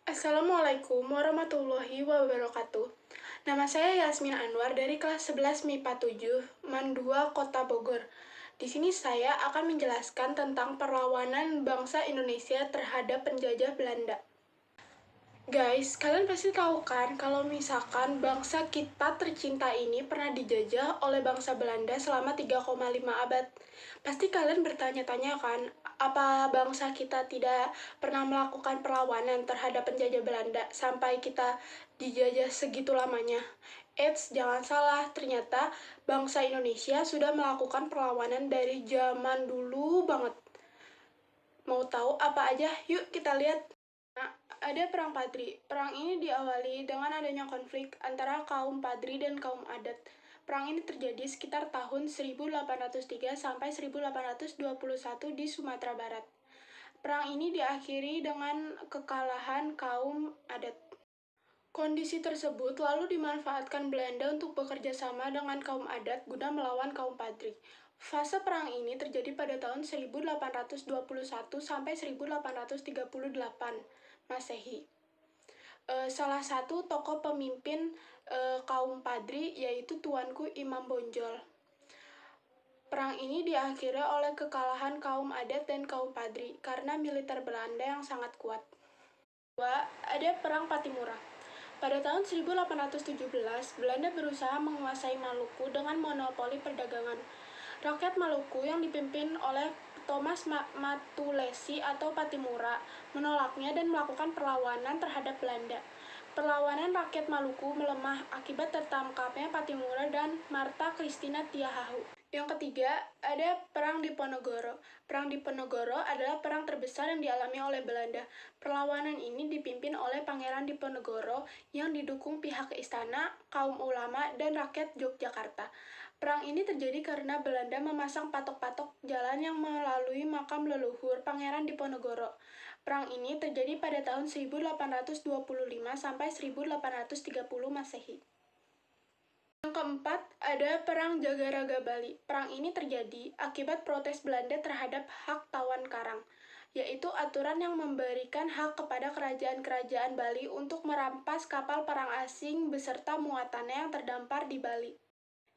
Assalamualaikum warahmatullahi wabarakatuh. Nama saya Yasmin Anwar dari kelas 11 MIPA 7, MAN 2, Kota Bogor. Di sini saya akan menjelaskan tentang perlawanan bangsa Indonesia terhadap penjajah Belanda. Guys, kalian pasti tahu kan kalau misalkan bangsa kita tercinta ini pernah dijajah oleh bangsa Belanda selama 3,5 abad. Pasti kalian bertanya-tanya kan, apa bangsa kita tidak pernah melakukan perlawanan terhadap penjajah Belanda sampai kita dijajah segitu lamanya? Eits, jangan salah, ternyata bangsa Indonesia sudah melakukan perlawanan dari zaman dulu banget. Mau tahu apa aja? Yuk kita lihat. Ada Perang Padri. Perang ini diawali dengan adanya konflik antara kaum Padri dan kaum Adat. Perang ini terjadi sekitar tahun 1803 sampai 1821 di Sumatera Barat. Perang ini diakhiri dengan kekalahan kaum Adat. Kondisi tersebut lalu dimanfaatkan Belanda untuk bekerja sama dengan kaum Adat guna melawan kaum Padri. Fase perang ini terjadi pada tahun 1821 sampai 1838 Masehi. Salah satu tokoh pemimpin kaum Padri yaitu Tuanku Imam Bonjol. Perang ini diakhiri oleh kekalahan kaum Adat dan kaum Padri karena militer Belanda yang sangat kuat. Kedua, ada Perang Patimura. Pada tahun 1817, Belanda berusaha menguasai Maluku dengan monopoli perdagangan. Rakyat Maluku yang dipimpin oleh Thomas Matulesi atau Patimura menolaknya dan melakukan perlawanan terhadap Belanda. Perlawanan rakyat Maluku melemah akibat tertangkapnya Patimura dan Marta Christina Tiahahu. Yang ketiga, ada Perang Diponegoro. Perang Diponegoro adalah perang terbesar yang dialami oleh Belanda. Perlawanan ini dipimpin oleh Pangeran Diponegoro yang didukung pihak istana, kaum ulama, dan rakyat Yogyakarta. Perang ini terjadi karena Belanda memasang patok-patok jalan yang melalui makam leluhur Pangeran Diponegoro. Perang ini terjadi pada tahun 1825 sampai 1830 Masehi. Yang keempat, ada Perang Jagaraga Bali. Perang ini terjadi akibat protes Belanda terhadap hak tawan karang, yaitu aturan yang memberikan hak kepada kerajaan-kerajaan Bali untuk merampas kapal perang asing beserta muatannya yang terdampar di Bali.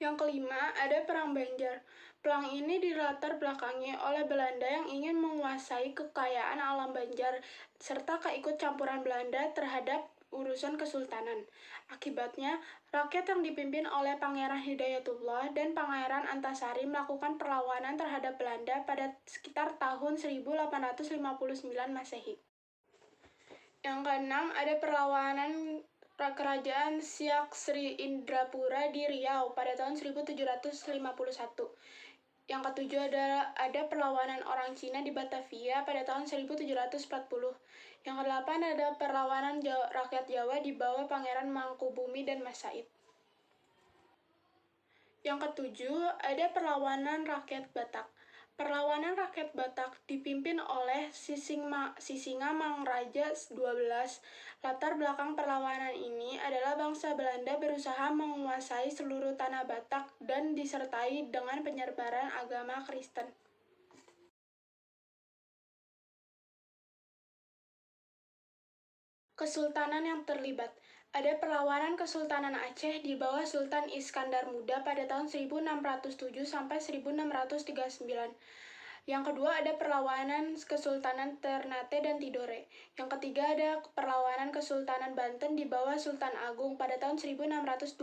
Yang kelima, ada Perang Banjar. Perang ini dilatar belakangi oleh Belanda yang ingin menguasai kekayaan alam Banjar serta keikut campuran Belanda terhadap urusan kesultanan. Akibatnya, rakyat yang dipimpin oleh Pangeran Hidayatullah dan Pangeran Antasari melakukan perlawanan terhadap Belanda pada sekitar tahun 1859 Masehi. Yang keenam, ada perlawanan Kerajaan Siak Sri Indrapura di Riau pada tahun 1751. Yang ketujuh ada perlawanan orang Cina di Batavia pada tahun 1740. Yang kedelapan ada perlawanan rakyat Jawa di bawah Pangeran Mangkubumi dan Mas Said. Yang ketujuh ada perlawanan rakyat Batak. Perlawanan rakyat Batak dipimpin oleh Sisingamangaraja XII. Latar belakang perlawanan ini adalah bangsa Belanda berusaha menguasai seluruh tanah Batak dan disertai dengan penyebaran agama Kristen. Kesultanan yang terlibat. Ada perlawanan Kesultanan Aceh di bawah Sultan Iskandar Muda pada tahun 1607 sampai 1639. Yang kedua ada perlawanan Kesultanan Ternate dan Tidore. Yang ketiga ada perlawanan Kesultanan Banten di bawah Sultan Agung pada tahun 1628.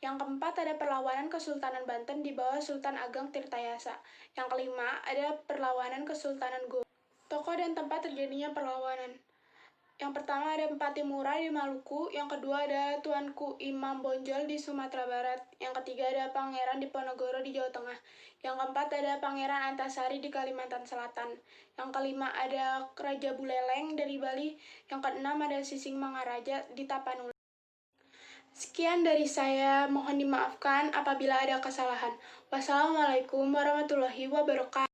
Yang keempat ada perlawanan Kesultanan Banten di bawah Sultan Ageng Tirtayasa. Yang kelima ada perlawanan Kesultanan Goa. Tokoh dan tempat terjadinya perlawanan. Yang pertama ada Patimura di Maluku, yang kedua ada Tuanku Imam Bonjol di Sumatera Barat, yang ketiga ada Pangeran Diponegoro di Jawa Tengah, yang keempat ada Pangeran Antasari di Kalimantan Selatan, yang kelima ada Raja Buleleng dari Bali, yang keenam ada Sisingamangaraja di Tapanuli. Sekian dari saya, mohon dimaafkan apabila ada kesalahan. Wassalamualaikum warahmatullahi wabarakatuh.